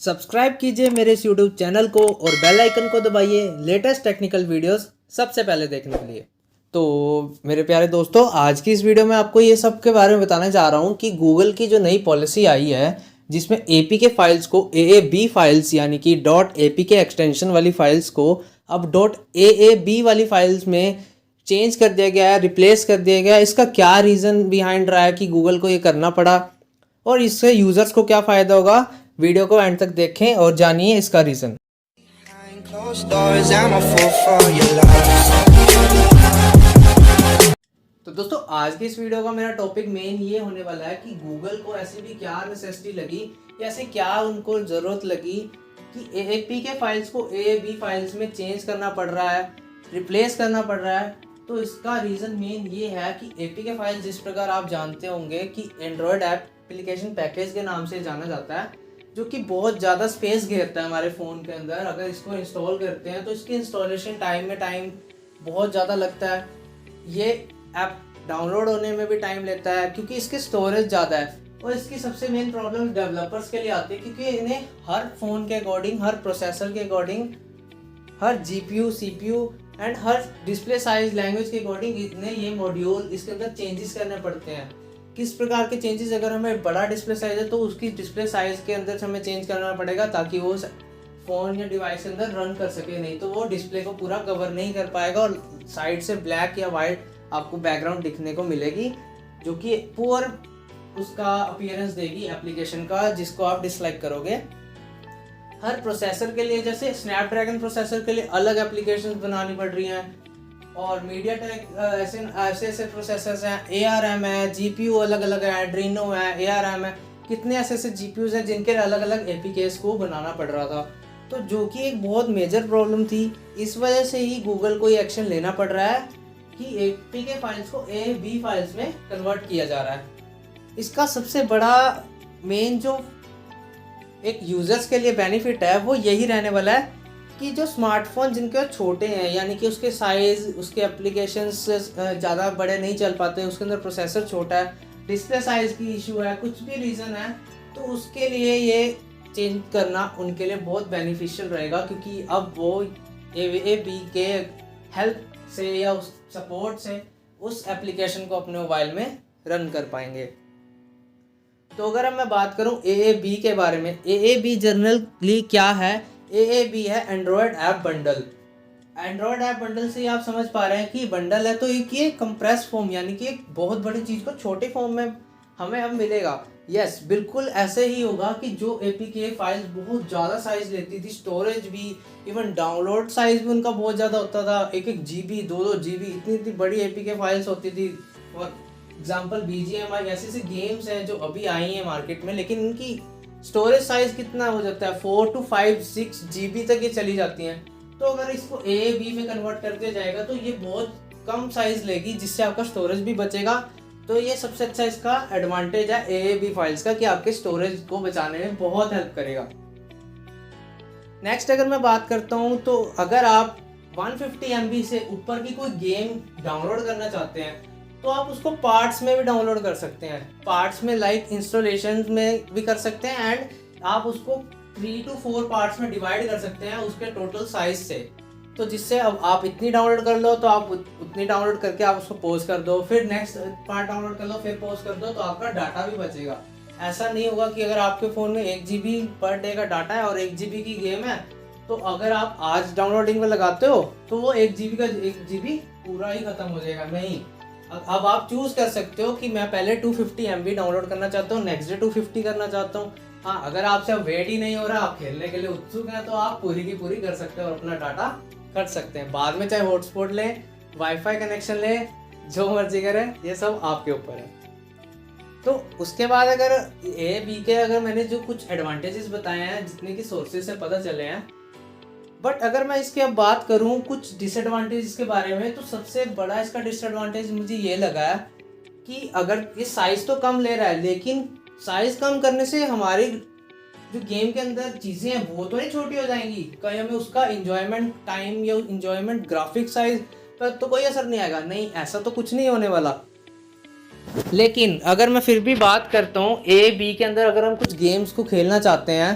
Subscribe कीजिए मेरे इस यूट्यूब चैनल को और बेल आइकन को दबाइए लेटेस्ट टेक्निकल वीडियोस सबसे पहले देखने के लिए। तो मेरे प्यारे दोस्तों, आज की इस वीडियो में आपको ये सब के बारे में बताने जा रहा हूँ कि गूगल की जो नई पॉलिसी आई है जिसमें एपीके फाइल्स को एएबी फाइल्स यानी कि डॉट एपीके एक्सटेंशन वाली फाइल्स को अब डॉट एएबी वाली फाइल्स में चेंज कर दिया गया है, रिप्लेस कर दिया गया है। इसका क्या रीज़न बिहाइंड रहा है कि गूगल को ये करना पड़ा और इससे यूज़र्स को क्या फ़ायदा होगा, वीडियो को एंड तक देखें और जानिए इसका रीज़न। तो दोस्तों, आज की इस वीडियो का मेरा टॉपिक मेन ये होने वाला है कि गूगल को ऐसी भी क्या नेसेसिटी लगी या ऐसे क्या उनको ज़रूरत लगी कि एपीके फाइल्स को एएबी फाइल्स में चेंज करना पड़ रहा है, रिप्लेस करना पड़ रहा है। तो इसका रीज़न मेन ये है कि एपीके फाइल जिस प्रकार आप जानते होंगे कि एंड्रॉयड ऐप एप्लीकेशन पैकेज के नाम से जाना जाता है, जो कि बहुत ज़्यादा स्पेस घेरता है हमारे फ़ोन के अंदर। अगर इसको इंस्टॉल करते हैं तो इसकी इंस्टॉलेशन टाइम बहुत ज़्यादा लगता है। ये ऐप डाउनलोड होने में भी टाइम लेता है क्योंकि इसकी स्टोरेज ज़्यादा है। और इसकी सबसे मेन प्रॉब्लम डेवलपर्स के लिए आती है क्योंकि इन्हें हर फ़ोन के अकॉर्डिंग, हर प्रोसेसर के according, her GPU, CPU and her display size language के अकॉर्डिंग इतने ये मॉड्यूल इसके अंदर चेंजेस करने पड़ते हैं। किस प्रकार के चेंजेस, अगर हमें बड़ा डिस्प्ले साइज है तो उसकी डिस्प्ले साइज के अंदर हमें चेंज करना पड़ेगा ताकि वो फ़ोन या डिवाइस के अंदर रन कर सके, नहीं तो वो डिस्प्ले को पूरा कवर नहीं कर पाएगा और साइड से ब्लैक या वाइट आपको बैकग्राउंड दिखने को मिलेगी, जो कि पुअर उसका अपीयरेंस देगी एप्लीकेशन का, जिसको आप डिसलाइक करोगे। हर प्रोसेसर के लिए, जैसे स्नैपड्रैगन प्रोसेसर के लिए अलग एप्लीकेशंस बनानी पड़ रही हैं और मीडियाटेक ऐसे प्रोसेसर्स हैं, एआरएम है, जीपीयू अलग अलग है, एड्रीनो है, एआरएम है, कितने ऐसे जीपीयूज हैं जिनके अलग अलग एपीकेस को बनाना पड़ रहा था। तो जो कि एक बहुत मेजर प्रॉब्लम थी। इस वजह से ही गूगल को ये एक्शन लेना पड़ रहा है कि एपीके फाइल्स को एबी फाइल्स में कन्वर्ट किया जा रहा है। इसका सबसे बड़ा मेन जो एक यूज़र्स के लिए बेनिफिट है वो यही रहने वाला है कि जो स्मार्टफोन जिनके छोटे हैं, यानी कि उसके साइज़, उसके एप्लीकेशंस ज़्यादा बड़े नहीं चल पाते, उसके अंदर प्रोसेसर छोटा है, डिस्प्ले साइज़ की इशू है, कुछ भी रीज़न है, तो उसके लिए ये चेंज करना उनके लिए बहुत बेनिफिशियल रहेगा क्योंकि अब वो एबी के हेल्प से या उस सपोर्ट से उस एप्लीकेशन को अपने मोबाइल में रन कर पाएंगे। तो अगर मैं बात करूं एएबी के बारे में, एएबी जनरली क्या है? एएबी है Android app bundle. Android app bundle से आप समझ पा रहे हैं कि बंडल है तो ये कंप्रेस फॉर्म, यानी कि एक बहुत बड़ी चीज़ को छोटे फॉर्म में हमें अब मिलेगा। यस, बिल्कुल ऐसे ही होगा कि जो एपीके फाइल्स बहुत ज़्यादा साइज लेती थी, स्टोरेज भी, इवन डाउनलोड साइज भी उनका बहुत ज़्यादा होता था, 1-1 GB, 2-2 GB, इतनी बड़ी एपीके फाइल्स होती थी। और एग्जाम्पल BGMI, ऐसे गेम्स हैं जो अभी आई हैं मार्केट में, लेकिन इनकी स्टोरेज साइज कितना हो जाता है, 4 to 5-6 GB तक ये चली जाती हैं। तो अगर इसको एबी में कन्वर्ट कर दिया जाएगा तो ये बहुत कम साइज लेगी, जिससे आपका स्टोरेज भी बचेगा। तो ये सबसे अच्छा इसका एडवांटेज है एएबी फाइल्स का कि आपके स्टोरेज को बचाने में बहुत हेल्प करेगा। नेक्स्ट अगर मैं बात करता हूँ तो अगर आप 150 MB से ऊपर की कोई गेम डाउनलोड करना चाहते हैं तो आप उसको पार्ट्स में भी डाउनलोड कर सकते हैं। पार्ट्स में लाइक इंस्टॉलेशन में भी कर सकते हैं एंड आप उसको 3 to 4 पार्ट्स में डिवाइड कर सकते हैं उसके टोटल साइज से। तो जिससे अब आप इतनी डाउनलोड कर लो तो आप उतनी डाउनलोड करके आप उसको पोस्ट कर दो, फिर नेक्स्ट पार्ट डाउनलोड कर लो, फिर पोस्ट कर दो, तो आपका डाटा भी बचेगा। ऐसा नहीं होगा कि अगर आपके फ़ोन में 1 GB पर डे का डाटा है और 1 GB की गेम है, तो अगर आप आज डाउनलोडिंग में लगाते हो तो वो 1 GB पूरा ही ख़त्म हो जाएगा। नहीं, अब आप चूज़ कर सकते हो कि मैं पहले 250 MB डाउनलोड करना चाहता हूँ, नेक्स्ट डे 250 करना चाहता हूँ। हाँ, अगर आपसे अब वेट ही नहीं हो रहा, आप खेलने के लिए उत्सुक हैं, तो आप पूरी की पूरी कर सकते हो और अपना डाटा कर सकते हैं। बाद में चाहे हॉटस्पॉट लें, वाईफाई कनेक्शन लें, जो मर्जी करें, ये सब आपके ऊपर है। तो उसके बाद अगर एबी के अगर मैंने जो कुछ एडवांटेजेस बताए हैं, जितने की सोर्सेज से पता चले हैं, बट अगर मैं इसकी अब बात करूं कुछ डिसएडवांटेज के बारे में, तो सबसे बड़ा इसका डिसएडवांटेज मुझे ये लगा है कि अगर ये साइज़ तो कम ले रहा है, लेकिन साइज़ कम करने से हमारी जो गेम के अंदर चीज़ें हैं वो तो नहीं छोटी हो जाएंगी, कहीं हमें उसका इंजॉयमेंट टाइम या इंजॉयमेंट ग्राफिक साइज पर तो कोई असर नहीं आएगा। नहीं, ऐसा तो कुछ नहीं होने वाला। लेकिन अगर मैं फिर भी बात करता हूँ ए बी के अंदर, अगर हम कुछ गेम्स को खेलना चाहते हैं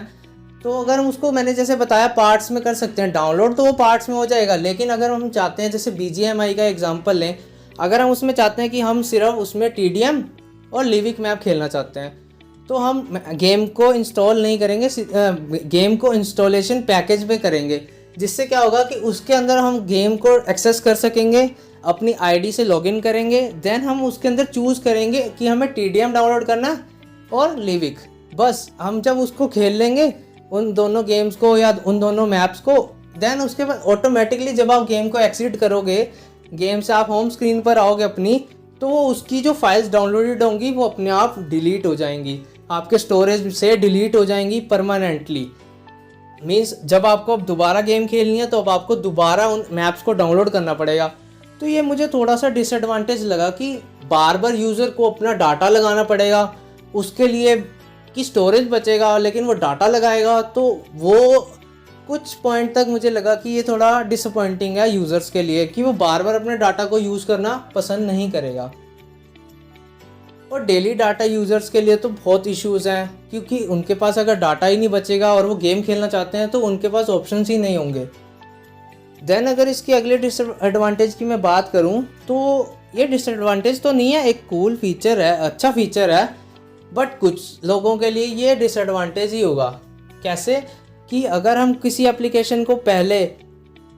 तो अगर हम उसको, मैंने जैसे बताया, पार्ट्स में कर सकते हैं डाउनलोड, तो वो पार्ट्स में हो जाएगा। लेकिन अगर हम चाहते हैं, जैसे BGMI का एग्जांपल लें, अगर हम उसमें चाहते हैं कि हम सिर्फ उसमें TDM और लिविक मैप खेलना चाहते हैं, तो हम गेम को इंस्टॉल नहीं करेंगे, गेम को इंस्टॉलेशन पैकेज में करेंगे, जिससे क्या होगा कि उसके अंदर हम गेम को एक्सेस कर सकेंगे, अपनी ID से लॉगिन करेंगे, देन हम उसके अंदर चूज़ करेंगे कि हमें TDM डाउनलोड करना है और लिविक। बस हम जब उसको खेल लेंगे उन दोनों गेम्स को या उन दोनों मैप्स को, देन उसके बाद ऑटोमेटिकली जब आप गेम को एक्सिट करोगे, गेम से आप होम स्क्रीन पर आओगे अपनी, तो वो उसकी जो फाइल्स डाउनलोडेड होंगी वो अपने आप डिलीट हो जाएंगी, आपके स्टोरेज से डिलीट हो जाएंगी परमानेंटली। मीन्स जब आपको अब दोबारा गेम खेलनी है तो अब आपको दोबारा उन मैप्स को डाउनलोड करना पड़ेगा। तो ये मुझे थोड़ा सा डिसएडवांटेज लगा कि बार बार यूज़र को अपना डाटा लगाना पड़ेगा, उसके लिए कि स्टोरेज बचेगा, लेकिन वो डाटा लगाएगा, तो वो कुछ पॉइंट तक मुझे लगा कि ये थोड़ा डिसअपॉइंटिंग है यूज़र्स के लिए, कि वो बार बार अपने डाटा को यूज़ करना पसंद नहीं करेगा। और डेली डाटा यूज़र्स के लिए तो बहुत इश्यूज़ हैं, क्योंकि उनके पास अगर डाटा ही नहीं बचेगा और वो गेम खेलना चाहते हैं तो उनके पास ऑप्शंस ही नहीं होंगे। देन अगर इसकी अगले डिसएडवांटेज की मैं बात करूं, तो ये डिसएडवांटेज तो नहीं है, एक कूल फीचर है, अच्छा फीचर है, बट कुछ लोगों के लिए ये डिसएडवांटेज ही होगा। कैसे कि अगर हम किसी एप्लीकेशन को पहले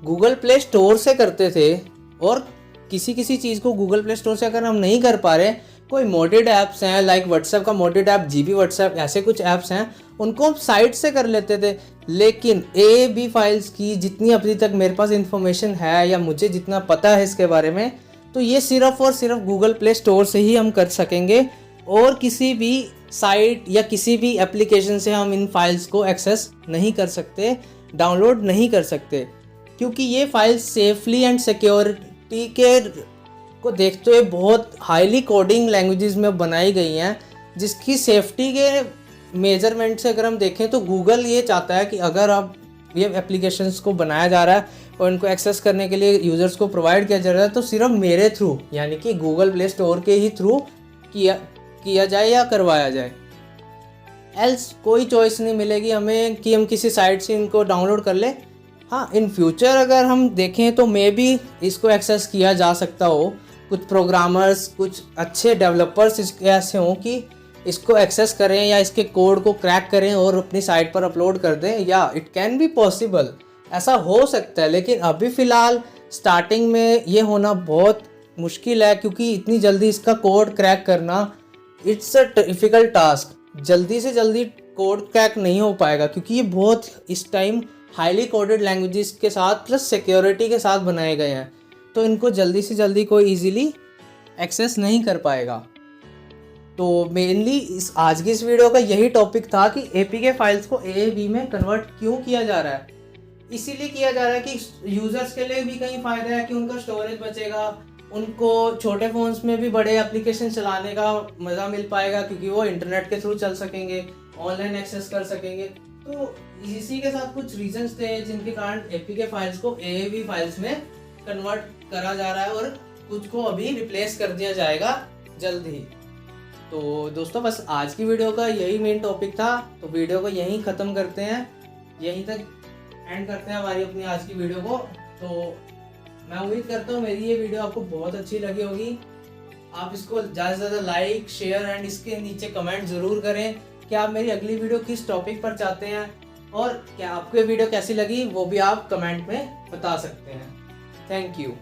गूगल प्ले स्टोर से करते थे, और किसी चीज़ को गूगल प्ले स्टोर से अगर हम नहीं कर पा रहे, कोई मोडेड ऐप्स हैं, लाइक व्हाट्सएप का मोडेड ऐप, GB व्हाट्सएप, ऐसे कुछ ऐप्स हैं, उनको हम साइट से कर लेते थे। लेकिन AAB फाइल्स की जितनी अभी तक मेरे पास इंफॉर्मेशन है या मुझे जितना पता है इसके बारे में, तो ये सिर्फ और सिर्फ गूगल प्ले स्टोर से ही हम कर सकेंगे, और किसी भी साइट या किसी भी एप्लीकेशन से हम इन फाइल्स को एक्सेस नहीं कर सकते, डाउनलोड नहीं कर सकते, क्योंकि ये फाइल्स सेफली एंड सिक्योरिटी के को देखते हुए बहुत हाईली कोडिंग लैंग्वेजेस में बनाई गई हैं, जिसकी सेफ्टी के मेजरमेंट से अगर हम देखें तो गूगल ये चाहता है कि अगर आप ये एप्लीकेशंस को बनाया जा रहा है और इनको एक्सेस करने के लिए यूज़र्स को प्रोवाइड किया जा रहा है, तो सिर्फ मेरे थ्रू, यानी कि गूगल प्ले स्टोर के ही थ्रू किया जाए या करवाया जाए। एल्स कोई चॉइस नहीं मिलेगी हमें कि हम किसी साइट से इनको डाउनलोड कर ले। हाँ, इन फ्यूचर अगर हम देखें तो मे बी इसको एक्सेस किया जा सकता हो, कुछ प्रोग्रामर्स, कुछ अच्छे डेवलपर्स इसके ऐसे हों कि इसको एक्सेस करें या इसके कोड को क्रैक करें और अपनी साइट पर अपलोड कर दें, या इट कैन बी पॉसिबल, ऐसा हो सकता है। लेकिन अभी फ़िलहाल स्टार्टिंग में ये होना बहुत मुश्किल है, क्योंकि इतनी जल्दी इसका कोड क्रैक करना, इट्स अ डिफ़िकल्ट टास्क। जल्दी से जल्दी कोड क्रैक नहीं हो पाएगा, क्योंकि ये बहुत इस टाइम हाईली कोडेड लैंग्वेजेस के साथ प्लस सिक्योरिटी के साथ बनाए गए हैं, तो इनको जल्दी से जल्दी कोई इजीली एक्सेस नहीं कर पाएगा। तो मेनली इस आज की इस वीडियो का यही टॉपिक था कि APK फाइल्स को AAB में कन्वर्ट क्यों किया जा रहा है। इसीलिए किया जा रहा है कि यूज़र्स के लिए भी कहीं फ़ायदा है कि उनका स्टोरेज बचेगा, उनको छोटे फ़ोन्स में भी बड़े एप्लीकेशन चलाने का मज़ा मिल पाएगा, क्योंकि वो इंटरनेट के थ्रू चल सकेंगे, ऑनलाइन एक्सेस कर सकेंगे। तो इसी के साथ कुछ रीजंस थे जिनके कारण APK फाइल्स को AAB फाइल्स में कन्वर्ट करा जा रहा है, और कुछ को अभी रिप्लेस कर दिया जाएगा जल्द ही। तो दोस्तों, बस आज की वीडियो का यही मेन टॉपिक था, तो वीडियो को यहीं ख़त्म करते हैं, यहीं तक एंड करते हैं हमारी अपनी आज की वीडियो को। तो मैं उम्मीद करता हूँ मेरी ये वीडियो आपको बहुत अच्छी लगी होगी। आप इसको ज़्यादा से ज़्यादा लाइक, शेयर एंड इसके नीचे कमेंट ज़रूर करें कि आप मेरी अगली वीडियो किस टॉपिक पर चाहते हैं, और क्या आपको ये वीडियो कैसी लगी वो भी आप कमेंट में बता सकते हैं। Thank you.